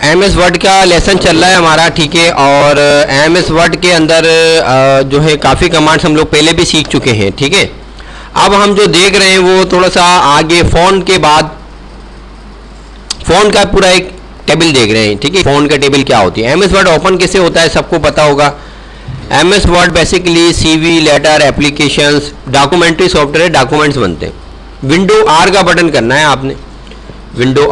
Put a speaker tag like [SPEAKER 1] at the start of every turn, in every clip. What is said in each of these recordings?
[SPEAKER 1] M S word का lesson चल रहा है हमारा, ठीक है। और एम एस वर्ड के अंदर जो है काफ़ी कमांड्स हम लोग पहले भी सीख चुके हैं, ठीक है। अब हम जो देख रहे हैं वो थोड़ा सा आगे फ़ॉन्ट के बाद फ़ॉन्ट का पूरा एक टेबल देख रहे हैं, ठीक है। फ़ॉन्ट का टेबल क्या होती है, एम एस वर्ड ओपन कैसे होता है सबको पता होगा। M S Word basically CV, letter, applications, documentary software, documents बनते हैं। विंडो आर का बटन करना है आपने, विंडो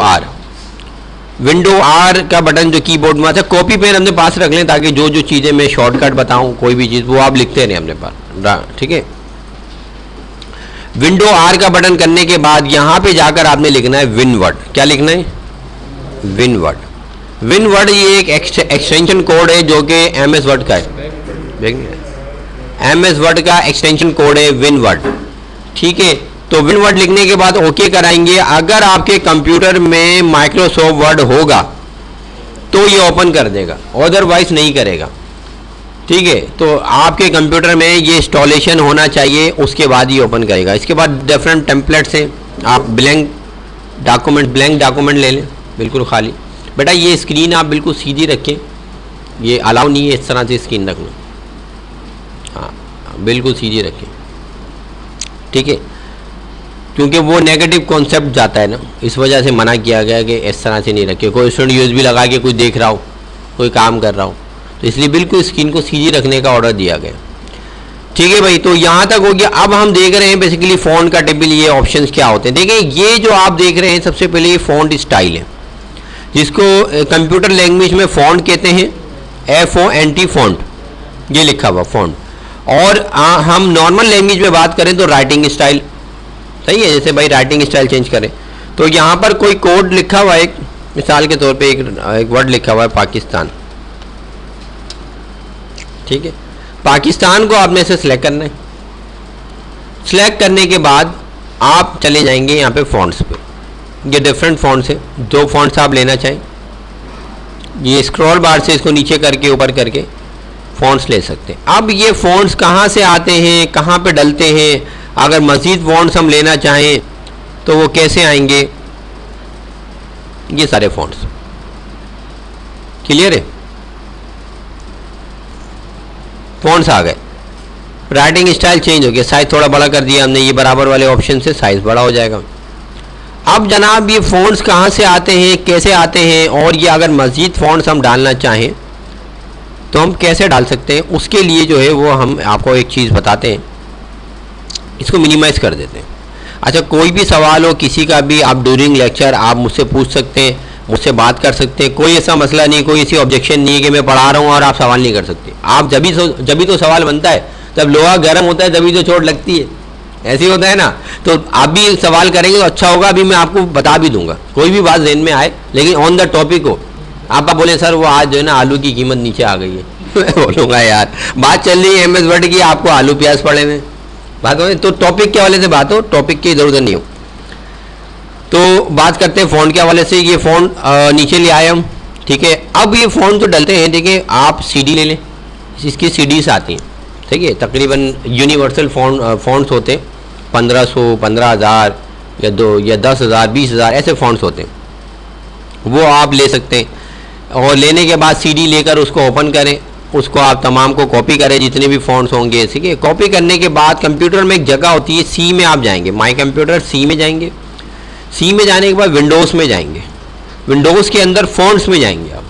[SPEAKER 1] आर का बटन जो कीबोर्ड में आता है। कॉपी पेन अपने पास रख लें ताकि जो जो चीज़ें मैं शॉर्टकट बताऊं कोई भी चीज़ वो आप लिखते रहें अपने पास, ठीक है। विंडो आर का बटन करने के बाद यहाँ पे जाकर आपने लिखना है विनवर्ड। क्या लिखना है, विनवर्ड ये एक एक्सटेंशन कोड है जो कि एम एस वर्ड का है, एम एस वर्ड का एक्सटेंशन कोड है विनवर्ड, ठीक है। तो विनवर्ड लिखने के बाद ओके कराएंगे। अगर आपके कंप्यूटर में माइक्रोसॉफ्ट वर्ड होगा तो ये ओपन कर देगा, अदरवाइज नहीं करेगा, ठीक है। तो आपके कंप्यूटर में ये इंस्टॉलेशन होना चाहिए, उसके बाद ये ओपन करेगा। इसके बाद डिफरेंट टेम्पलेट्स हैं, आप ब्लैंक डॉक्यूमेंट ले लें, बिल्कुल खाली। बेटा ये स्क्रीन आप बिल्कुल सीधी रखें, ये अलाउ नहीं है इस तरह से स्क्रीन रखना, हाँ बिल्कुल सीधी रखें, ठीक है। क्योंकि वो नेगेटिव कॉन्सेप्ट जाता है ना, इस वजह से मना किया गया कि इस तरह से नहीं रखे। कोई स्टूडेंट यूएसबी लगा के कोई देख रहा हो, कोई काम कर रहा हो, तो इसलिए बिल्कुल स्क्रीन को सीधी रखने का ऑर्डर दिया गया, ठीक है भाई। तो यहाँ तक हो गया। अब हम देख रहे हैं बेसिकली फ़ॉन्ट का टेबल, ये ऑप्शंस क्या होते हैं। देखिए ये जो आप देख रहे हैं सबसे पहले ये फ़ॉन्ट स्टाइल है, जिसको कंप्यूटर लैंग्वेज में फ़ॉन्ट कहते हैं, FONT फ़ॉन्ट, ये लिखा हुआ फ़ॉन्ट। और हम नॉर्मल लैंग्वेज में बात करें तो राइटिंग स्टाइल, सही है। जैसे भाई राइटिंग स्टाइल चेंज करें तो यहाँ पर कोई कोड लिखा हुआ है, एक मिसाल के तौर पे एक वर्ड लिखा हुआ है पाकिस्तान, ठीक है। पाकिस्तान को आपने से सिलेक्ट करना है। सिलेक्ट करने के बाद आप चले जाएंगे यहाँ पे फ़ॉन्ट्स पे, ये डिफरेंट फ़ॉन्ट्स है, जो फ़ॉन्ट्स आप लेना चाहें ये स्क्रॉल बार से इसको नीचे करके ऊपर करके फ़ॉन्ट्स ले सकते हैं। अब ये फ़ॉन्ट्स कहाँ से आते हैं, कहाँ पे डलते हैं, अगर मज़ीद फ़ॉन्ट्स हम लेना चाहें तो वो कैसे आएंगे, ये सारे फ़ॉन्ट्स क्लियर है। फ़ॉन्ट्स आ गए, राइटिंग स्टाइल चेंज हो गया, साइज़ थोड़ा बड़ा कर दिया हमने, ये बराबर वाले ऑप्शन से साइज़ बड़ा हो जाएगा। अब जनाब ये फ़ॉन्ट्स कहाँ से आते हैं, कैसे आते हैं, और ये अगर मज़ीद फ़ॉन्ट्स हम डालना चाहें तो हम कैसे डाल सकते हैं, उसके लिए जो है वो हम आपको एक चीज़ बताते हैं, इसको मिनिमाइज़ कर देते हैं। अच्छा कोई भी सवाल हो किसी का भी, आप ड्यूरिंग लेक्चर आप मुझसे पूछ सकते हैं, मुझसे बात कर सकते हैं, कोई ऐसा मसला नहीं, कोई ऐसी ऑब्जेक्शन नहीं है कि मैं पढ़ा रहा हूँ और आप सवाल नहीं कर सकते। आप जब भी तो सवाल बनता है, जब लोहा गर्म होता है तभी तो चोट लगती है, ऐसे ही होता है ना। तो आप भी सवाल करेंगे तो अच्छा होगा, अभी मैं आपको बता भी दूंगा, कोई भी बात ज़हन में आए लेकिन ऑन द टॉपिक हो। आप बोले सर वो आज जो है ना आलू की कीमत नीचे आ गई है मैं बोलूँगा यार बात चल रही है एम एस वर्ड की, आपको आलू प्याज पड़े हुए बात हो, तो टॉपिक के हवाले से बात हो, टॉपिक की इधर उधर नहीं हो। तो बात करते हैं फ़ॉन्ट के हवाले से। ये फ़ॉन्ट नीचे ले आए हम, ठीक है। अब ये फ़ॉन्ट जो डलते हैं, देखिए आप CD ले लें, इसकी CDs आती हैं, ठीक है। तकरीबन यूनिवर्सल फ़ॉन्ट्स होते हैं, 1500, 15,000 या 10,000, 20,000 ऐसे फ़ॉन्ट्स होते हैं, वो आप ले सकते हैं। और लेने के बाद CD लेकर उसको ओपन करें, उसको आप तमाम को कॉपी करें, जितने भी फ़ॉन्ट्स होंगे, ठीक है। कॉपी करने के बाद कंप्यूटर में एक जगह होती है, C में आप जाएंगे, माई कंप्यूटर C में जाएंगे। C में जाने के बाद विंडोज़ में जाएंगे, विंडोज़ के अंदर फ़ॉन्ट्स में जाएंगे आप,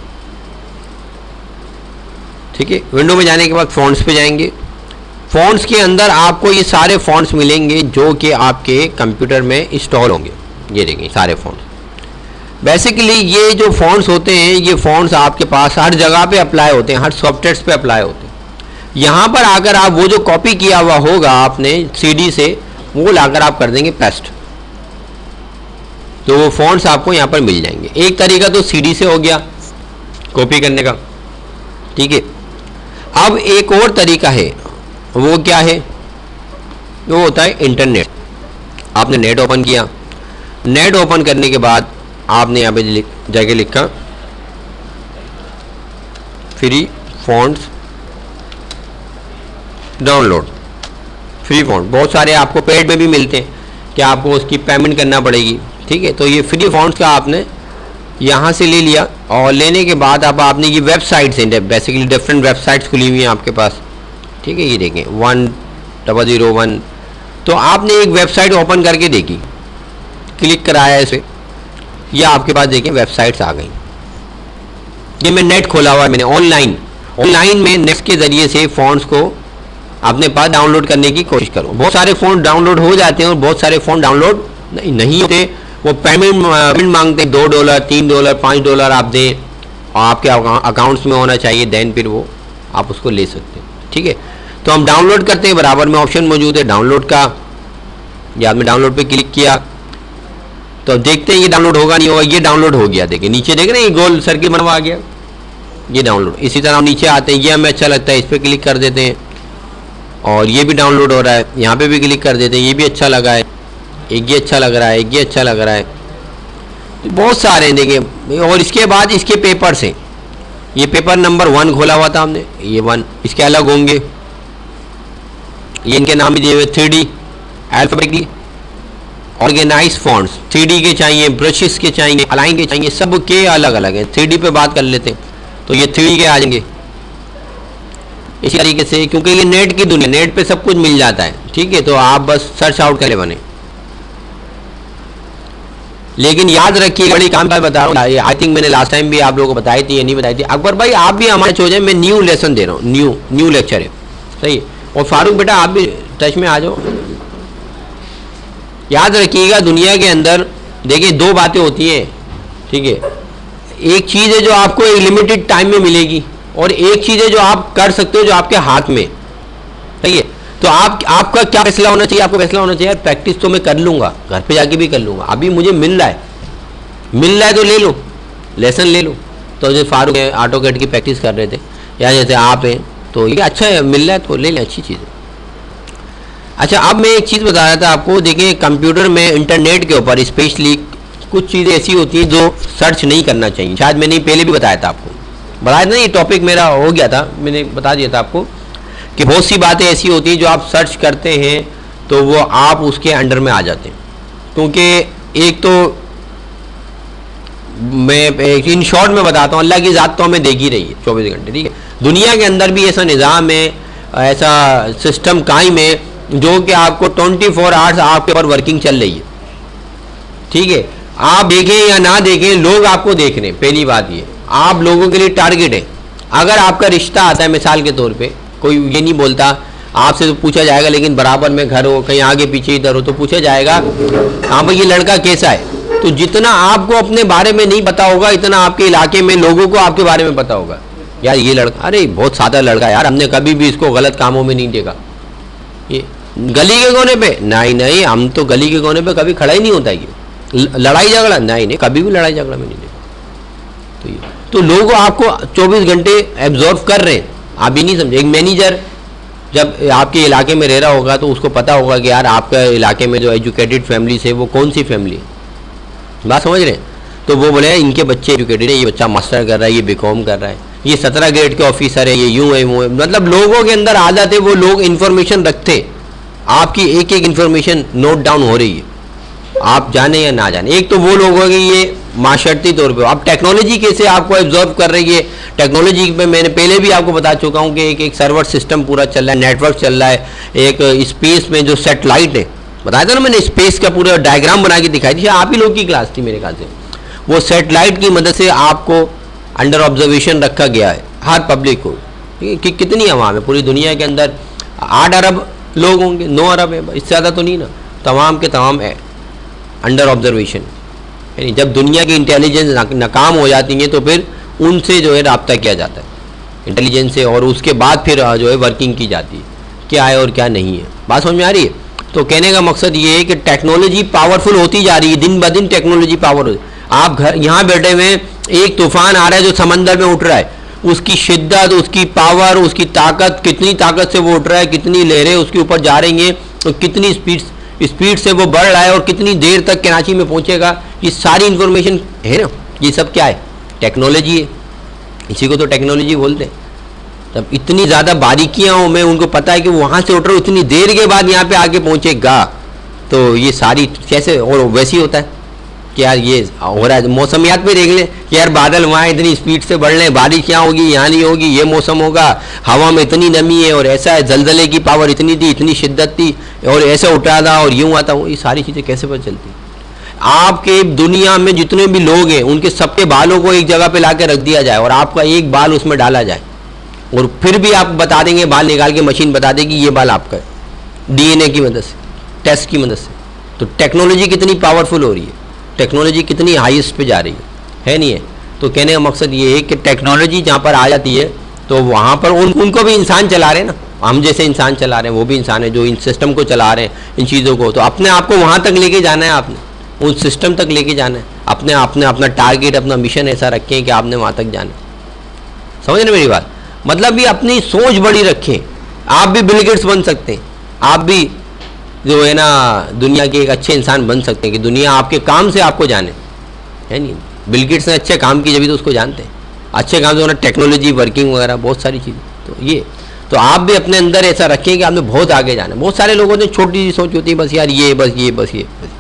[SPEAKER 1] ठीक है। विंडो में जाने के बाद फ़ॉन्ट्स पे जाएंगे। फ़ॉन्ट्स के अंदर आपको ये सारे फ़ॉन्ट्स मिलेंगे जो कि आपके कंप्यूटर में इंस्टॉल होंगे। ये देखिए सारे फ़ॉन्ट्स, बेसिकली ये जो फ़ॉन्ट्स होते हैं, ये फ़ॉन्ट्स आपके पास हर जगह पे अप्लाई होते हैं, हर सॉफ्टवेयर पे अप्लाई होते हैं। यहाँ पर आकर आप वो जो कॉपी किया हुआ होगा आपने CD से, वो लाकर आप कर देंगे पेस्ट, तो वो फ़ॉन्ट्स आपको यहाँ पर मिल जाएंगे। एक तरीका तो CD से हो गया कॉपी करने का, ठीक है। अब एक और तरीका है, वो क्या है, वो होता है इंटरनेट। आपने नेट ओपन किया, नेट ओपन करने के बाद आपने यहाँ पे जगह लिखा free fonts download, free font बहुत सारे आपको पेड में भी मिलते हैं कि आपको उसकी पेमेंट करना पड़ेगी, ठीक है। तो ये फ्री फ़ॉन्ट्स का आपने यहाँ से ले लिया और लेने के बाद अब आपने ये वेबसाइट्स हैं, बेसिकली डिफरेंट वेबसाइट्स खुली हुई हैं आपके पास, ठीक है। ये देखें 1001, तो आपने एक वेबसाइट ओपन करके देखी, क्लिक कराया इसे, या आपके पास देखें वेबसाइट्स आ गई। ये मैं नेट खोला हुआ है मैंने, ऑनलाइन में नेट के ज़रिए से फ़ॉन्ट्स को अपने पास डाउनलोड करने की कोशिश करो। बहुत सारे फ़ॉन्ट डाउनलोड हो जाते हैं और बहुत सारे फ़ॉन्ट डाउनलोड नहीं होते। वो पेमेंट मांगते हैं, $2, $3, $5 आप दें और आपके अकाउंट्स में होना चाहिए, देन फिर वो आप उसको ले सकते हैं, ठीक है। तो हम डाउनलोड करते हैं, बराबर में ऑप्शन मौजूद है डाउनलोड का, या आपने डाउनलोड पे क्लिक किया तो देखते हैं ये डाउनलोड होगा नहीं होगा। ये डाउनलोड हो गया, देखिए नीचे देख रहे हैं, ये गोल सर्किल बनवा आ गया, ये डाउनलोड। इसी तरह हम नीचे आते हैं, ये हमें अच्छा लगता है, इस पर क्लिक कर देते हैं और ये भी डाउनलोड हो रहा है। यहाँ पे भी क्लिक कर देते हैं, ये भी अच्छा लगा है, एक ये अच्छा लग रहा है, एक ये अच्छा लग रहा है, तो बहुत सारे हैं देखिए। और इसके बाद इसके पेपर्स हैं, ये पेपर नंबर 1 खोला हुआ था हमने, ये 1, इसके अलग होंगे, ये इनके नाम भी दिए हुए 3D alphabetically organise fonts, 3D के चाहिए, ब्रशेस के चाहिए, अलाइन के चाहिए, सब के अलग अलग हैं। 3D पे बात कर लेते हैं तो ये 3D के आ जाएंगे इसी तरीके से, क्योंकि ये नेट की दुनिया, नेट पे सब कुछ मिल जाता है, ठीक है। तो आप बस सर्च आउट करें बने। लेकिन याद रखिए, बड़ी काम का बता रहा हूँ, आई थिंक मैंने लास्ट टाइम भी आप लोगों को बताई थी, ये नहीं बताई थी। अकबर भाई आप भी हमारे हो जाए, मैं न्यू लेसन दे रहा हूँ, न्यू लेक्चर है, सही है। और फारूक बेटा आप भी टच में आ जाओ। याद रखिएगा, दुनिया के अंदर देखिए 2 बातें होती हैं, ठीक है। एक चीज़ है जो आपको एक लिमिटेड टाइम में मिलेगी, और एक चीज़ है जो आप कर सकते हो, जो आपके हाथ में, सही है। तो आपका क्या फैसला होना चाहिए? आपको फैसला होना चाहिए यार प्रैक्टिस तो मैं कर लूँगा, घर पे जाके भी कर लूँगा, अभी मुझे मिल रहा है तो ले लो, लेसन ले लो। तो जैसे फारूक है ऑटोकैड की प्रैक्टिस कर रहे थे, या जैसे आप हैं, तो ये अच्छा है, मिल रहा है तो ले लें, अच्छी चीज़ है। अच्छा, अब मैं एक चीज़ बता रहा था आपको, देखिए कंप्यूटर में इंटरनेट के ऊपर स्पेशली कुछ चीज़ें ऐसी होती हैं जो सर्च नहीं करना चाहिए। शायद मैंने पहले भी बताया था आपको, बताया था, ये टॉपिक मेरा हो गया था, मैंने बता दिया था आपको कि बहुत सी बातें ऐसी होती हैं जो आप सर्च करते हैं तो वो आप उसके अंडर में आ जाते हैं। क्योंकि एक तो मैं इन शॉर्ट में बताता हूँ, अल्लाह की ज़ात तो हमें देख ही रही है 24 घंटे, ठीक है। दुनिया के अंदर भी ऐसा निज़ाम है, ऐसा सिस्टम कायम है जो कि आपको 24 आवर्स आपके ऊपर वर्किंग चल रही है, ठीक है। आप देखें या ना देखें, लोग आपको देख रहे हैं। पहली बात ये, आप लोगों के लिए टारगेट है। अगर आपका रिश्ता आता है, मिसाल के तौर पे, कोई ये नहीं बोलता आपसे, तो पूछा जाएगा, लेकिन बराबर में घर हो, कहीं आगे पीछे इधर हो, तो पूछा जाएगा हाँ भाई ये लड़का कैसा है। तो जितना आपको अपने बारे में नहीं पता होगा, इतना आपके इलाके में लोगों को आपके बारे में पता होगा। यार ये लड़का, अरे बहुत सादा लड़का यार, हमने कभी भी इसको गलत कामों में नहीं देखा। ये गली के कोने पे नहीं, हम तो गली के कोने पे कभी खड़ा ही नहीं होता। ये लड़ाई झगड़ा नहीं, कभी भी लड़ाई झगड़ा में नहीं देखा। तो लोग आपको 24 घंटे एब्जॉर्व कर रहे हैं, आप भी नहीं समझे। एक मैनेजर जब आपके इलाके में रह रहा होगा तो उसको पता होगा कि यार आपके इलाके में जो एजुकेटेड फैमिली है वो कौन सी फैमिली है, बात समझ रहे हैं। तो वो बोले इनके बच्चे एजुकेटेड है, ये बच्चा मास्टर कर रहा है, ये बीकॉम कर रहा है, ये 17 ग्रेड के ऑफिसर है, ये यूँ है वो है। मतलब लोगों के अंदर आदत है, वो लोग इन्फॉर्मेशन रखते, आपकी एक एक इन्फॉर्मेशन नोट डाउन हो रही है, आप जाने या ना जाने। एक तो वो लोग हो गए ये माशर्ती तौर पे। अब टेक्नोलॉजी कैसे आपको एब्जॉर्व कर रही है, टेक्नोलॉजी में मैंने पहले भी आपको बता चुका हूँ कि एक सर्वर सिस्टम पूरा चल रहा है, नेटवर्क चल रहा है। एक स्पेस में जो सैटेलाइट है, बताया था ना मैंने, स्पेस का पूरा डायग्राम बना के दिखाई थी, आप ही लोग की क्लास थी मेरे ख्याल से। वो सैटेलाइट की मदद से आपको अंडर ऑब्जर्वेशन रखा गया है हर पब्लिक को, कि कितनी आवाम है पूरी दुनिया के अंदर। 8 अरब लोग होंगे, 9 अरब है, इससे ज़्यादा तो नहीं ना, तमाम के तमाम है अंडर ऑब्जर्वेशन। यानी जब दुनिया की इंटेलिजेंस नाकाम हो जाती है तो फिर उनसे जो है रब्ता किया जाता है इंटेलिजेंस से, और उसके बाद फिर जो है वर्किंग की जाती है, क्या है और क्या नहीं है। बात समझ में आ रही है? तो कहने का मकसद ये है कि टेक्नोलॉजी पावरफुल होती जा रही है, दिन ब दिन टेक्नोलॉजी पावर हो। आप घर यहाँ बैठे हुए, एक तूफान आ रहा है जो समंदर में उठ रहा है, उसकी शिद्दत, उसकी पावर, उसकी ताकत, कितनी ताकत से वो उठ रहा है, कितनी लहरें उसके ऊपर जा रही हैं, तो कितनी स्पीड से वो बढ़ रहा है, और कितनी देर तक कराची में पहुंचेगा, ये सारी इंफॉर्मेशन है ना। ये सब क्या है? टेक्नोलॉजी है, इसी को तो टेक्नोलॉजी बोलते हैं। तब इतनी ज़्यादा बारीकियाँ हो, मैं उनको पता है कि वहाँ से उठ रहा हूँ, इतनी देर के बाद यहाँ पे आके पहुँचेगा, तो ये सारी कैसे, और वैसे ही होता है। कि यार ये हो रहा है, मौसमियात पे देख लें कि यार बादल वहाँ इतनी स्पीड से बढ़ रहे हैं, बारिश यहाँ होगी यहाँ नहीं होगी, ये मौसम होगा, हवा में इतनी नमी है और ऐसा है, जलजले की पावर इतनी थी, इतनी शिद्दत थी और ऐसे उठा था और यूँ आता, ये सारी चीज़ें कैसे पता चलती? आपके दुनिया में जितने भी लोग हैं उनके सबके बालों को एक जगह पे ला के रख दिया जाए और आपका एक बाल उसमें डाला जाए और फिर भी आप बता देंगे, बाल निकाल के मशीन बता देगी ये बाल आपका है, डीएनए की मदद से, टेस्ट की मदद से। तो टेक्नोलॉजी कितनी पावरफुल हो रही है, टेक्नोलॉजी कितनी हाईएस्ट पे जा रही है नहीं है? तो कहने का मकसद ये है कि टेक्नोलॉजी जहाँ पर आ जाती है तो वहाँ पर उनको भी इंसान चला रहे हैं ना, हम जैसे इंसान चला रहे हैं, वो भी इंसान है जो इन सिस्टम को चला रहे हैं, इन चीज़ों को। तो अपने आप को वहाँ तक लेके जाना है, आपने उन सिस्टम तक लेके जाना है, अपने आपने अपना टारगेट, अपना मिशन ऐसा रखें कि आपने वहाँ तक जाना है। समझ रहे मेरी बात? मतलब भी अपनी सोच बड़ी रखें। आप भी बिल गेट्स बन सकते हैं, आप भी जो है ना दुनिया के एक अच्छे इंसान बन सकते हैं कि दुनिया आपके काम से आपको जाने, है नहीं? बिल गेट्स ने अच्छे काम की जब तो उसको जानते हैं, अच्छे काम से होना, टेक्नोलॉजी वर्किंग वगैरह बहुत सारी चीज़ें। तो ये तो आप भी अपने अंदर ऐसा रखें कि आपने बहुत आगे जाना है। बहुत सारे लोगों ने छोटी सी सोच होती है, बस यार ये बस ये बस ये बस।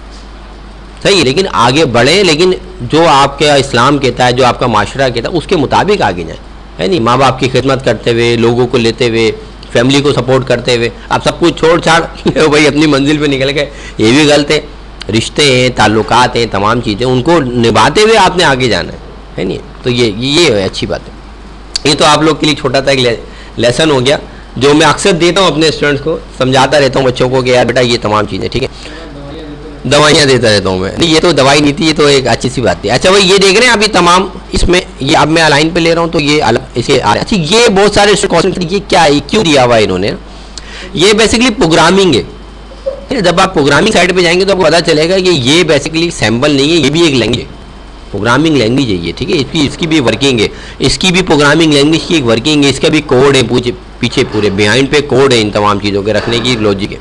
[SPEAKER 1] सही है, लेकिन आगे बढ़े, लेकिन जो आपका इस्लाम कहता है, जो आपका माशरा कहता है उसके मुताबिक आगे जाए, है नहीं? माँ बाप की खिदमत करते हुए, लोगों को लेते हुए, फैमिली को सपोर्ट करते हुए आप सब कुछ छोड़ छाड़ भाई अपनी मंजिल पे निकल गए, ये भी गलत है। रिश्ते हैं, ताल्लुकात हैं, तमाम चीज़ें उनको निभाते हुए आपने आगे जाना है नहीं? तो ये अच्छी बात है। ये तो आप लोग के लिए छोटा सा एक लेसन हो गया जो मैं अक्सर देता हूँ अपने स्टूडेंट्स को, समझाता रहता हूँ बच्चों को कि यार बेटा ये तमाम चीज़ें ठीक है। दवाइयाँ देता रहता हूँ मैं, नहीं ये तो दवाई नहीं थी, ये तो एक अच्छी सी बात थी। अच्छा भाई ये देख रहे हैं अभी तमाम इसमें, ये अब मैं लाइन पे ले रहा हूँ तो ये अलग इसे आ रहा है। अच्छा ये बहुत सारे क्वेश्चन, ये क्या है, क्यों दिया हुआ है इन्होंने? ये बेसिकली प्रोग्रामिंग है। जब आप प्रोग्रामिंग साइड पे जाएंगे तो आपको पता चलेगा कि ये बेसिकली सैम्पल नहीं है, ये भी एक लैंग्वेज है, प्रोग्रामिंग लैंग्वेज है ये, ठीक है? इसकी भी वर्किंग है, इसकी भी प्रोग्रामिंग लैंग्वेज की एक वर्किंग है, इसका भी कोड है, पीछे पूरे बिहाइंड पे कोड है इन तमाम चीज़ों के रखने की लॉजिक है।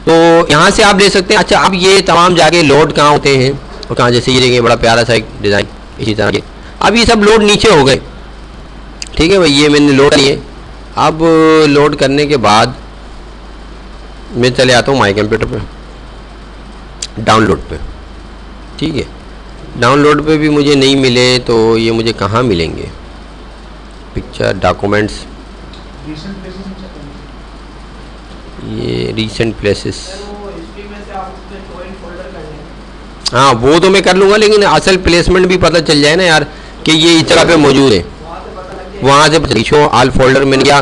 [SPEAKER 1] तो यहाँ से आप ले सकते हैं। अच्छा अब ये तमाम जाके लोड कहाँ होते हैं और कहाँ, जैसे ये देखिए बड़ा प्यारा सा एक डिज़ाइन इसी तरह के, अब ये सब लोड नीचे हो गए, ठीक है भाई? ये मैंने लोड किए। अब लोड करने के बाद मैं चले आता हूँ माई कंप्यूटर पे, डाउनलोड पे, ठीक है? डाउनलोड पे भी मुझे नहीं मिले तो ये मुझे कहाँ मिलेंगे? पिक्चर, डॉक्यूमेंट्स, ये रीसेंट प्लेसेस, हाँ वो तो मैं कर लूँगा, लेकिन असल प्लेसमेंट भी पता चल जाए ना यार कि ये इस जगह पे मौजूद है, वहाँ से शो आल फोल्डर में क्या,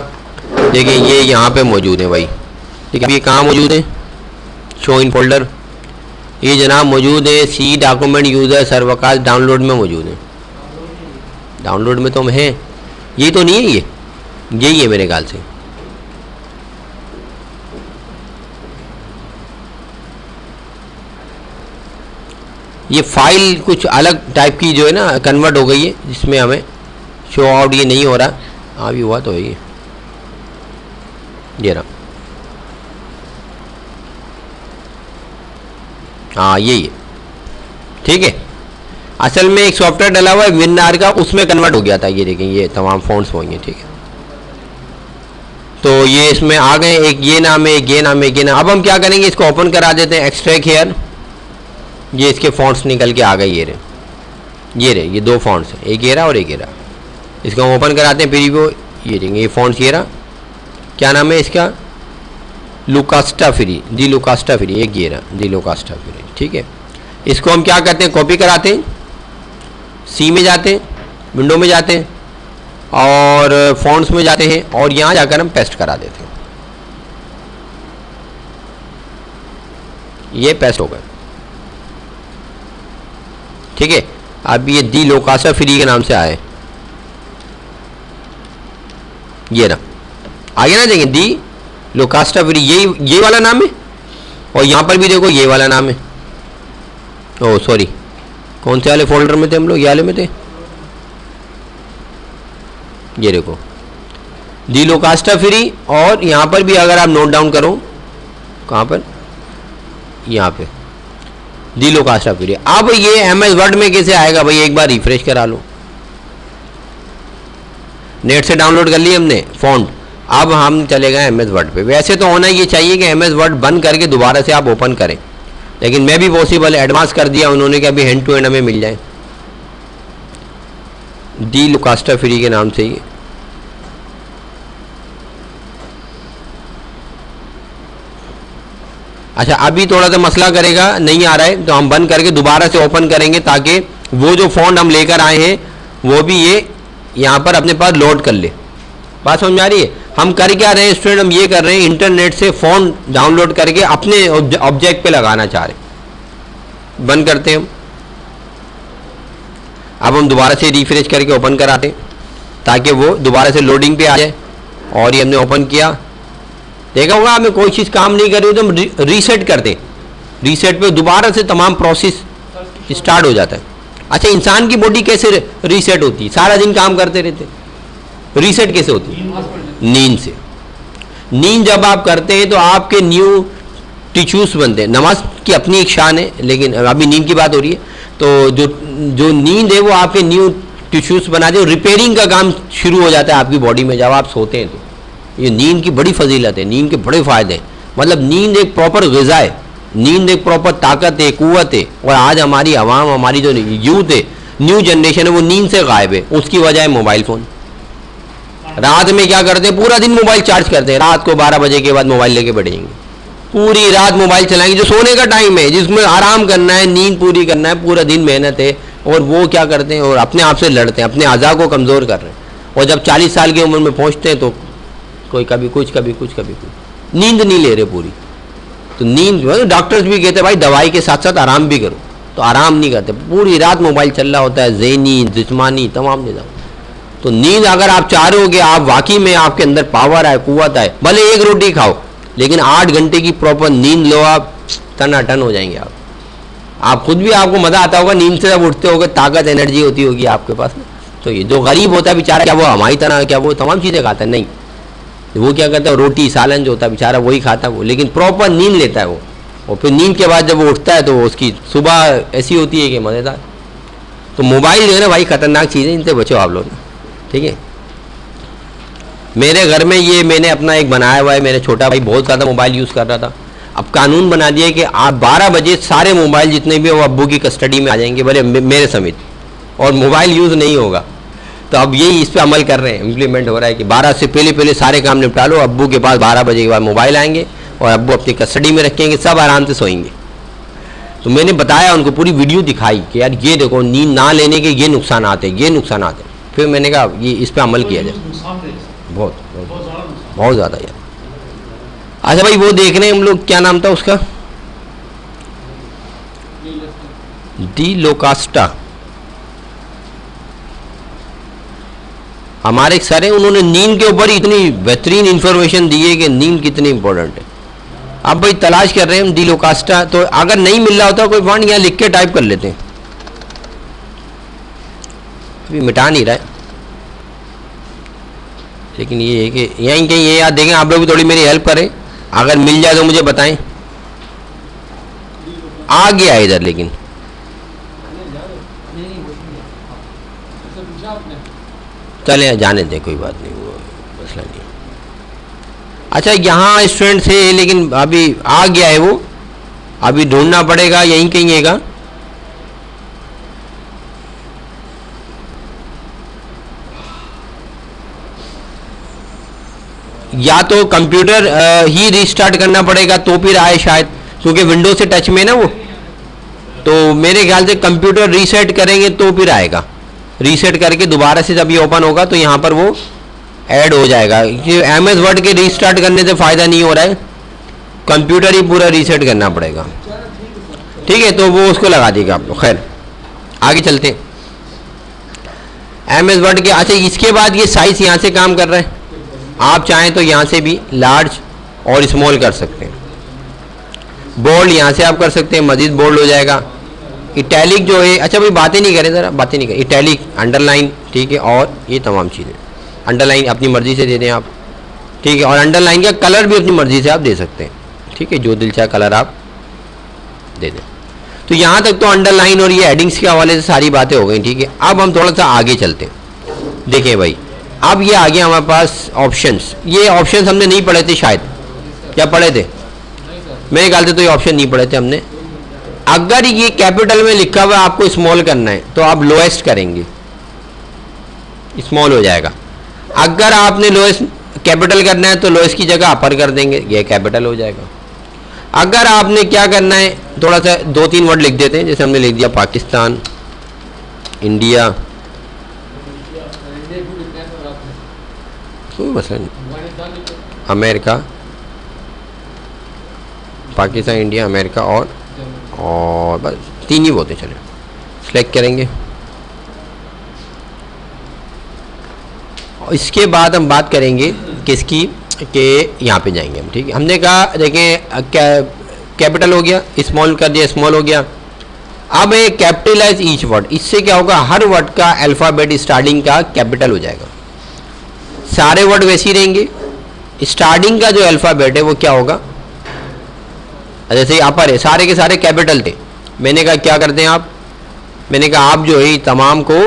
[SPEAKER 1] देखिए ये यहाँ पे मौजूद है भाई, ठीक है? ये कहाँ मौजूद है? शो इन फोल्डर, ये जनाब मौजूद है सी डॉक्यूमेंट यूज़र सर्वकाश डाउनलोड में मौजूद है। डाउनलोड में तो हम हैं, ये तो नहीं है, ये यही है मेरे ख्याल से। ये फाइल कुछ अलग टाइप की जो है ना कन्वर्ट हो गई है, जिसमें हमें शो आउट ये नहीं हो रहा। हाँ भी हुआ तो है ये रहा, हाँ यही है, ठीक है? असल में एक सॉफ्टवेयर डला हुआ है विनआर का, उसमें कन्वर्ट हो गया था। ये देखें ये तमाम फ़ॉन्ट्स होंगे, ठीक है? तो ये इसमें आ गए, एक ये नाम है, एक ये नाम है, एक ये नाम। अब हम क्या करेंगे, इसको ओपन करा देते हैं, एक्सट्रैक्ट हेयर, ये इसके फ़ॉन्ट्स निकल के आ गए, ये रहे, ये दो फ़ॉन्ट्स हैं, एक ये रहा और एक ये रहा। इसको हम ओपन कराते हैं, फिर वो ये देंगे, ये फ़ॉन्ट्स ये रहा, क्या नाम है इसका? लुकास्टा फ्री, दी लुकास्टा फ्री, एक ये रहा दी लुकास्टा फ्री, ठीक है? इसको हम क्या करते हैं, कॉपी कराते हैं, सी में जाते हैं, विंडो में जाते हैं और फ़ॉन्ट्स में जाते हैं और यहाँ जाकर हम पेस्ट करा देते हैं। ये पेस्ट हो गए, ठीक है? अब ये दी लोकासा फ्री के नाम से आए, ये ना आगे ना देखें, दी लोकास्टा फ्री, ये वाला नाम है और यहाँ पर भी देखो ये वाला नाम है। ओह सॉरी, कौन से वाले फोल्डर में थे हम लोग? ये वाले में थे, ये देखो दी लोकास्टा फ्री। और यहाँ पर भी अगर आप नोट डाउन करो, कहाँ पर? यहाँ पे दी लोकास्टा फ्री। अब ये एमएस वर्ड में कैसे आएगा भाई? एक बार रिफ्रेश करा लो, नेट से डाउनलोड कर लिए हमने फॉन्ट, अब हम चले गए एमएस वर्ड पे। वैसे तो होना ये चाहिए कि एमएस वर्ड बंद करके दोबारा से आप ओपन करें, लेकिन मैं भी पॉसिबल एडवांस कर दिया उन्होंने कि अभी हैंड टू हैंड हमें मिल जाए, डी लोकास्टा फ्री के नाम से ही। अच्छा अभी थोड़ा सा मसला करेगा, नहीं आ रहा है तो हम बंद करके दोबारा से ओपन करेंगे ताकि वो जो फ़ोन हम लेकर आए हैं वो भी ये यहाँ पर अपने पास लोड कर ले। बात समझ में आ रही है? हम कर क्या रहे हैं स्टूडेंट, हम ये कर रहे हैं इंटरनेट से फ़ोन डाउनलोड करके अपने ऑब्जेक्ट पे लगाना चाह रहे हैं। बंद करते हैं हम, अब हम दोबारा से रिफ्रेश करके ओपन कराते हैं ताकि वो दोबारा से लोडिंग पे आ जाए। और ये हमने ओपन किया, देखा होगा आपने कोई चीज़ काम नहीं कर रही तो हम रीसेट करते, रीसेट पे दोबारा से तमाम प्रोसेस स्टार्ट हो जाता है। अच्छा इंसान की बॉडी कैसे रीसेट होती है? सारा दिन काम करते रहते, रीसेट कैसे होती है? नींद से। नींद जब आप करते हैं तो आपके न्यू टिश्यूज बनते हैं। नमाज की अपनी एक शान है, लेकिन अभी नींद की बात हो रही है, तो जो नींद है वो आपके न्यू टिश्यूज बना दे, रिपेयरिंग का काम शुरू हो जाता है आपकी बॉडी में जब आप सोते हैं। तो ये नींद की बड़ी फजीलत है, नींद के बड़े फ़ायदे हैं। मतलब नींद एक प्रॉपर ग़िज़ा है, नींद एक प्रॉपर ताकत है, क़ुव्वत है। और आज हमारी आवाम, हमारी जो यूथ है, न्यू जनरेशन है, वो नींद से गायब है। उसकी वजह है मोबाइल फ़ोन। रात में क्या करते हैं, पूरा दिन मोबाइल चार्ज करते हैं, रात को 12 बजे के बाद मोबाइल लेके बैठेंगे, पूरी रात मोबाइल चलाएंगे। जो सोने का टाइम है, जिसमें आराम करना है, नींद पूरी करना है, पूरा दिन मेहनत है, और वो क्या करते हैं और अपने आप से लड़ते हैं, अपने अज़ा को कमज़ोर कर रहे हैं। और जब 40 साल की उम्र में पहुँचते हैं तो कोई कभी कुछ, कभी कुछ, कभी कुछ, नींद नहीं ले रहे पूरी। तो नींद, डॉक्टर्स भी कहते हैं भाई दवाई के साथ साथ आराम भी करो, तो आराम नहीं करते, पूरी रात मोबाइल चल रहा होता है, ज़हनी जिस्मानी तमाम निज़ाम। तो नींद अगर आप चाह रहे हो कि आप वाकई में आपके अंदर पावर आए, कुव्वत आए, भले एक रोटी खाओ लेकिन 8 घंटे की प्रॉपर नींद लो, आप टनाटन हो जाएंगे। आप खुद भी, आपको मज़ा आता होगा नींद से जब उठते होगे, ताकत एनर्जी होती होगी आपके पास। तो ये जो गरीब होता है बेचारा, क्या वो हमारी तरह, क्या वो तमाम चीज़ें खाता है? नहीं, वो क्या करता है, रोटी सालन जो होता है बेचारा वही खाता है वो, लेकिन प्रॉपर नींद लेता है वो। और फिर नींद के बाद जब वो उठता है तो उसकी सुबह ऐसी होती है कि मज़ेदार। तो मोबाइल जो है ना भाई ख़तरनाक चीज़ है, इनसे बचो आप लोग, ठीक है। मेरे घर में ये मैंने अपना एक बनाया हुआ है, मेरा छोटा भाई बहुत ज़्यादा मोबाइल यूज़ कर रहा था। अब कानून बना दिया कि आप 12 बजे सारे मोबाइल जितने भी वो अब्बू की कस्टडी में आ जाएंगे, भले मेरे समेत, और मोबाइल यूज़ नहीं होगा। तो अब यही इस पर अमल कर रहे हैं, इम्प्लीमेंट हो रहा है कि 12 से पहले सारे काम निपटा लो, अब्बू के पास 12 बजे के बाद मोबाइल आएंगे और अब्बू अपनी कस्टडी में रखेंगे, सब आराम से सोएंगे। तो मैंने बताया उनको, पूरी वीडियो दिखाई कि यार ये देखो नींद ना लेने के ये नुकसान आते हैं, ये नुकसान आते हैं। फिर मैंने कहा ये इस पर अमल किया जाए, बहुत ज़्यादा यार। अच्छा भाई वो देख रहे हैं हम लोग, क्या नाम था उसका, डी लोकास्टा, हमारे एक सर हैं, उन्होंने नींद के ऊपर इतनी बेहतरीन इंफॉर्मेशन दी है कि नींद कितनी इंपॉर्टेंट है। अब भाई तलाश कर रहे हैं हम डी लोकास्टा, तो अगर नहीं मिल रहा होता कोई फंड, यहाँ लिख के टाइप कर लेते हैं, अभी मिटा नहीं रहा है। लेकिन ये है कि यहीं कहीं ये याद देखें, आप लोग भी थोड़ी मेरी हेल्प करें, अगर मिल जाए तो मुझे बताएं। आ गया इधर, लेकिन चले जाने दें, कोई बात नहीं, वो मसला नहीं। अच्छा यहाँ स्टूडेंट थे लेकिन अभी आ गया है वो, अभी ढूंढना पड़ेगा, यहीं कहीं है। या तो कंप्यूटर ही रीस्टार्ट करना पड़ेगा तो फिर आए शायद, क्योंकि विंडो से टच में ना वो, तो मेरे ख्याल से कंप्यूटर रीसेट करेंगे तो फिर आएगा। रीसेट करके दोबारा से जब ये ओपन होगा तो यहाँ पर वो ऐड हो जाएगा। कि MS वर्ड के रीस्टार्ट करने से फ़ायदा नहीं हो रहा है, कंप्यूटर ही पूरा रीसेट करना पड़ेगा, ठीक है। तो वो उसको लगा देगा आपको। खैर आगे चलते हैं, MS वर्ड के। अच्छा इसके बाद ये साइज़ यहाँ से काम कर रहा है, आप चाहें तो यहाँ से भी लार्ज और स्मॉल कर सकते हैं। बोल्ड यहाँ से आप कर सकते हैं, मजीद बोल्ड हो जाएगा। इटैलिक जो है, अच्छा भाई बातें नहीं करें, ज़रा बातें नहीं करें। इटैलिक, अंडरलाइन, ठीक है, और ये तमाम चीज़ें। अंडरलाइन अपनी मर्ज़ी से दे दें आप, ठीक है, और अंडरलाइन का कलर भी अपनी मर्ज़ी से आप दे सकते हैं, ठीक है, जो दिल चाहे कलर आप दे दें। तो यहाँ तक तो अंडरलाइन और ये हेडिंग्स के हवाले से सारी बातें हो गई, ठीक है। अब हम थोड़ा सा आगे चलते हैं। देखें भाई, अब ये आ गया हमारे पास ऑप्शंस। ये ऑप्शंस हमने नहीं पढ़े थे शायद, क्या पढ़े थे? मेरे ख्याल से तो ये ऑप्शन नहीं पढ़े थे हमने। अगर ये कैपिटल में लिखा हुआ आपको स्मॉल करना है तो आप लोएस्ट करेंगे, स्मॉल हो जाएगा। अगर आपने लोएस्ट कैपिटल करना है तो लोएस्ट की जगह अपर कर देंगे, ये कैपिटल हो जाएगा। अगर आपने क्या करना है, थोड़ा सा 2-3 वर्ड लिख देते हैं, जैसे हमने लिख दिया पाकिस्तान, इंडिया, कोई मसला नहीं, अमेरिका, पाकिस्तान, इंडिया, अमेरिका और बस 3 ही बोलते चले। सेलेक्ट करेंगे। इसके बाद हम बात करेंगे किसकी, कि यहाँ पे जाएंगे हम, ठीक है। हमने कहा देखें कैपिटल हो गया, स्मॉल कर दिया, स्मॉल हो गया। अब ये कैपिटलाइज ईच वर्ड, इससे क्या होगा, हर वर्ड का अल्फ़ाबेट स्टार्टिंग का कैपिटल हो जाएगा। सारे वर्ड वैसे ही रहेंगे, स्टार्टिंग का जो अल्फ़ाबेट है वो क्या होगा, जैसे अपर है, सारे के सारे कैपिटल थे। मैंने कहा क्या करते हैं आप, मैंने कहा आप जो है तमाम को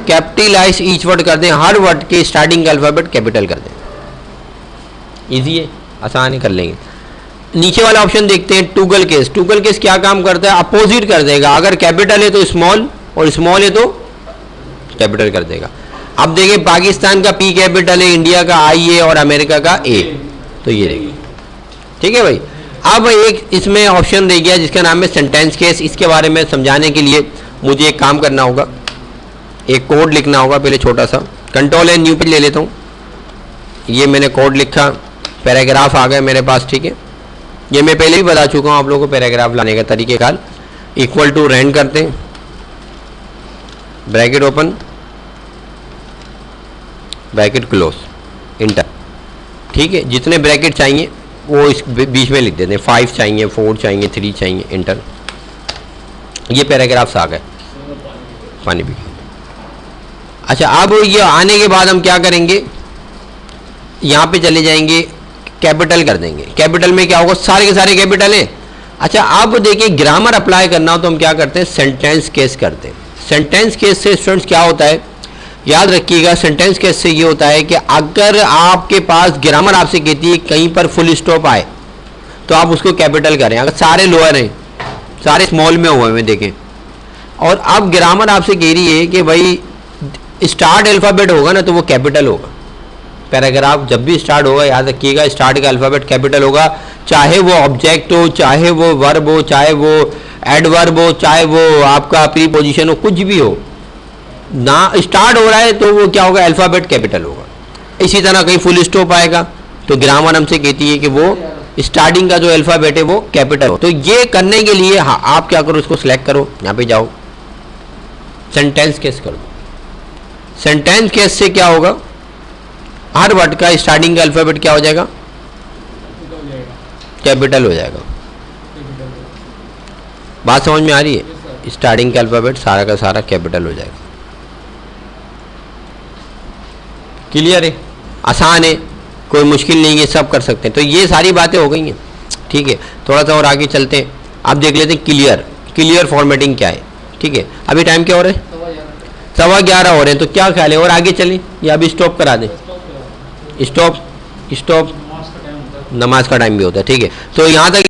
[SPEAKER 1] कैपिटलाइज ईच वर्ड कर दें, हर वर्ड के स्टार्टिंग का अल्फ़ाबेट कैपिटल कर दें। इजी है, आसान है, कर लेंगे। नीचे वाला ऑप्शन देखते हैं, टूगल केस। टूगल केस क्या काम करता है, अपोजिट कर देगा। अगर कैपिटल है तो स्मॉल, और स्मॉल है तो कैपिटल कर देगा। अब देखिए पाकिस्तान का पी कैपिटल है, इंडिया का आई है और अमेरिका का ए, तो ये देखिए, ठीक है भाई। अब एक इसमें ऑप्शन दे गया जिसका नाम है सेंटेंस केस। इसके बारे में समझाने के लिए मुझे एक काम करना होगा, एक कोड लिखना होगा। पहले छोटा सा कंट्रोल एंड न्यू पे ले लेता हूँ। ये मैंने कोड लिखा, पैराग्राफ आ गया मेरे पास, ठीक है। ये मैं पहले भी बता चुका हूँ आप लोगों को पैराग्राफ लाने का तरीक़ेकार। इक्वल टू रेंड करते हैं, bracket open, bracket close, inter, ठीक है। जितने ब्रैकेट चाहिए वो इस बीच में लिख देते हैं, 5 चाहिए, 4 चाहिए, 3 चाहिए, इंटर। ये पैराग्राफ्स आ गए, पानी पी। अच्छा, अब ये आने के बाद हम क्या करेंगे, यहाँ पे चले जाएंगे, कैपिटल कर देंगे। कैपिटल में क्या होगा, सारे के सारे कैपिटल हैं। अच्छा, अब देखिए ग्रामर अप्लाई करना हो तो हम क्या करते हैं, सेंटेंस केस करते हैं। सेंटेंस केस से स्टूडेंट्स क्या होता है, याद रखिएगा, सेंटेंस केस से ये होता है कि अगर आपके पास ग्रामर आपसे कहती है कहीं पर फुल स्टॉप आए तो आप उसको कैपिटल करें। अगर सारे लोअर हैं, सारे स्मॉल में हुए हैं देखें, और अब ग्रामर आपसे कह रही है कि भाई स्टार्ट अल्फ़ाबेट होगा ना तो वो कैपिटल होगा। पैराग्राफ जब भी स्टार्ट होगा याद रखिएगा, स्टार्ट का अल्फ़ाबेट कैपिटल होगा, चाहे वो ऑब्जेक्ट हो, चाहे वो वर्ब हो, चाहे वो एडवर्ब हो, चाहे वो आपका प्रीपोजिशन हो, कुछ भी हो ना, स्टार्ट हो रहा है तो वो क्या होगा, अल्फ़ाबेट कैपिटल होगा। इसी तरह कहीं फुल स्टॉप आएगा तो ग्रामर हमसे कहती है कि वो स्टार्टिंग का जो अल्फ़ाबेट है वो कैपिटल हो। तो ये करने के लिए हाँ, आप क्या करो, इसको सिलेक्ट करो, यहाँ पे जाओ, सेंटेंस केस करो। सेंटेंस केस से क्या होगा, हर वर्ड का स्टार्टिंग का अल्फ़ाबेट क्या हो जाएगा, कैपिटल हो जाएगा। बात समझ में आ रही है, स्टार्टिंग का अल्फ़ाबेट सारा का सारा कैपिटल हो जाएगा। क्लियर है, आसान है, कोई मुश्किल नहीं है, सब कर सकते हैं। तो ये सारी बातें हो गई हैं, ठीक है। थोड़ा सा और आगे चलते हैं, आप देख लेते हैं क्लियर, क्लियर फॉर्मेटिंग क्या है, ठीक है। अभी टाइम क्या हो रहा है, 11:15 हो रहे हैं, तो क्या ख्याल है, और आगे चलें या अभी स्टॉप करा दें, स्टॉप, स्टॉप, नमाज का टाइम भी होता है, ठीक है। तो यहाँ तक